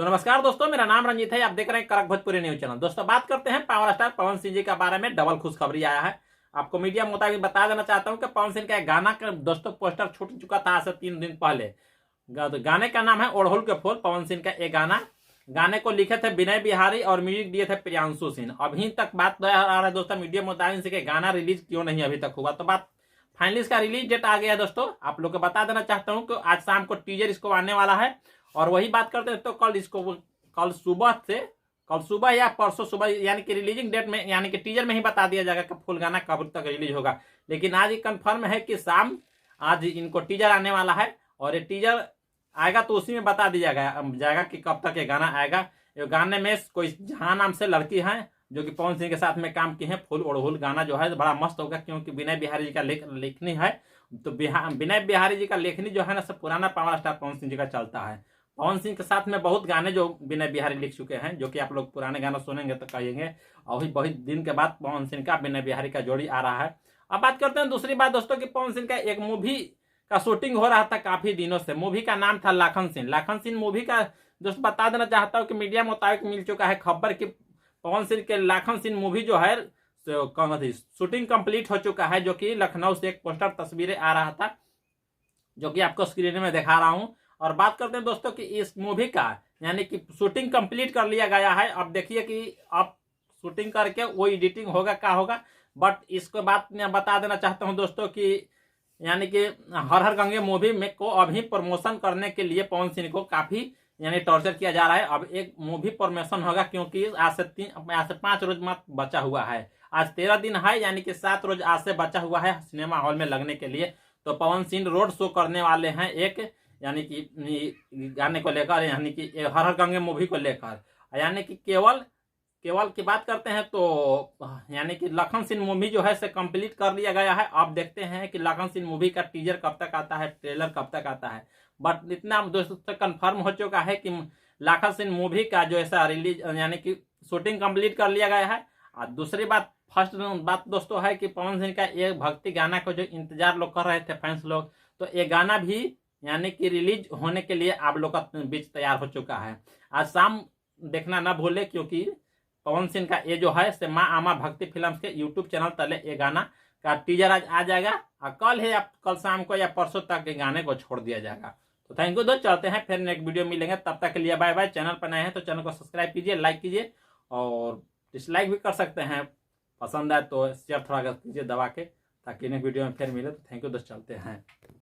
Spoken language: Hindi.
तो नमस्कार दोस्तों, मेरा नाम रंजीत है। आप देख रहे हैं कड़क भोजपुरी न्यूज चैनल। दोस्तों बात करते हैं पावर स्टार पवन सिंह जी के बारे में। डबल खुशखबरी आया है। आपको मीडिया मुताबिक बता देना चाहता हूं कि पवन सिंह का एक गाना का दोस्तों पोस्टर छूट चुका था आज से 3 दिन पहले। गाने का नाम है ओढ़हुल के फूल। पवन सिंह का एक गाने को लिखे थे विनय बिहारी और म्यूजिक दिए थे प्रियांशु सिंह। अभी तक बात आ रहा है दोस्तों मीडिया मुताबिक से गाना रिलीज क्यों नहीं अभी तक हुआ। तो बात फाइनली इसका रिलीज डेट आ गया है दोस्तों। आप लोग को बता देना चाहता हूं कि आज शाम को टीजर इसको आने वाला है। और वही बात करते हैं तो कल सुबह या परसों सुबह यानी कि रिलीजिंग डेट में यानी कि टीजर में ही बता दिया जाएगा कि फुल गाना कब तक रिलीज होगा। लेकिन आज ही कंफर्म है कि शाम आज इनको टीजर आने वाला है और ये टीजर आएगा तो उसी में बता दिया जाएगा कि कब तक ये गाना आएगा। ये गाने में कोई जहां नाम से लड़की है जो कि पवन सिंह के साथ में काम की है। फुल ओढ़हुल गाना जो है बड़ा मस्त होगा क्योंकि विनय बिहारी जी का लेखनी है। तो विनय बिहारी जी का लेखनी जो है ना सब पुराना पावर स्टार पवन सिंह जी का चलता है। पवन सिंह के साथ में बहुत गाने जो विनय बिहारी लिख चुके हैं, जो कि आप लोग पुराने गाना सुनेंगे तो कहेंगे अभी बहुत दिन के बाद पवन सिंह का विनय बिहारी का जोड़ी आ रहा है। अब बात करते हैं दूसरी बात दोस्तों कि पवन सिंह का एक मूवी का शूटिंग हो रहा था काफी दिनों से। मूवी का नाम था लाखन सिंह। लाखन सिंह मूवी का दोस्तों बता देना चाहता हूँ कि मीडिया मुताबिक मिल चुका है खबर कि पवन सिंह के लाखन सिंह मूवी जो है शूटिंग कंप्लीट हो चुका है। जो कि लखनऊ से एक पोस्टर तस्वीरें आ रहा था जो कि आपको स्क्रीन में दिखा रहा हूं। और बात करते हैं दोस्तों कि इस मूवी का यानी कि शूटिंग कंप्लीट कर लिया गया है। अब देखिए कि अब शूटिंग करके वो एडिटिंग होगा क्या होगा। बट इसको बात मैं बता देना चाहता हूं दोस्तों कि यानी कि हर हर गंगे मूवी में को अभी प्रमोशन करने के लिए पवन सिंह को काफी यानी टॉर्चर किया जा रहा है। अब एक मूवी प्रमोशन होगा क्योंकि आज से 5 रोज मात्र बचा हुआ है। आज 13 दिन है यानी कि 7 रोज आज से बचा हुआ है सिनेमा हॉल में लगने के लिए। तो पवन सिंह रोड शो करने वाले हैं एक यानी कि गाने को लेकर यानी कि हर हर गंगे मूवी को लेकर। यानी कि केवल की बात करते हैं तो यानी कि लखन सिंह मूवी जो है से कंप्लीट कर लिया गया है। अब देखते हैं कि लखन सिंह मूवी का टीजर कब तक आता है, ट्रेलर कब तक आता है। बट इतना दोस्तों कंफर्म हो चुका है कि लखन सिंह मूवी का जो ऐसा रिलीज यानी कि शूटिंग कंप्लीट कर लिया गया है। और दूसरी बात फर्स्ट बात दोस्तों है कि पवन सिंह का एक भक्ति गाना को जो इंतजार लोग कर रहे थे फैंस लोग, तो ये गाना भी यानी कि रिलीज होने के लिए आप लोग का बीच तैयार हो चुका है। आज शाम देखना ना भूले क्योंकि पवन सिंह का ये जो है से माँ आमा भक्ति फिल्म के यूट्यूब चैनल तले ये गाना का टीजर आज आ जाएगा। और कल है या कल शाम को या परसों तक के गाने को छोड़ दिया जाएगा। तो थैंक यू दोस्त, चलते हैं फिर नेक्स्ट वीडियो मिलेंगे। तब तक के लिए बाय बाय। चैनल पर नए हैं तो चैनल को सब्सक्राइब कीजिए, लाइक कीजिए और डिसलाइक भी कर सकते हैं। पसंद आए तो शेयर थोड़ा कीजिए दबा के ताकि नेक्स्ट वीडियो में फिर मिले। तो थैंक यू दोस्त, चलते हैं।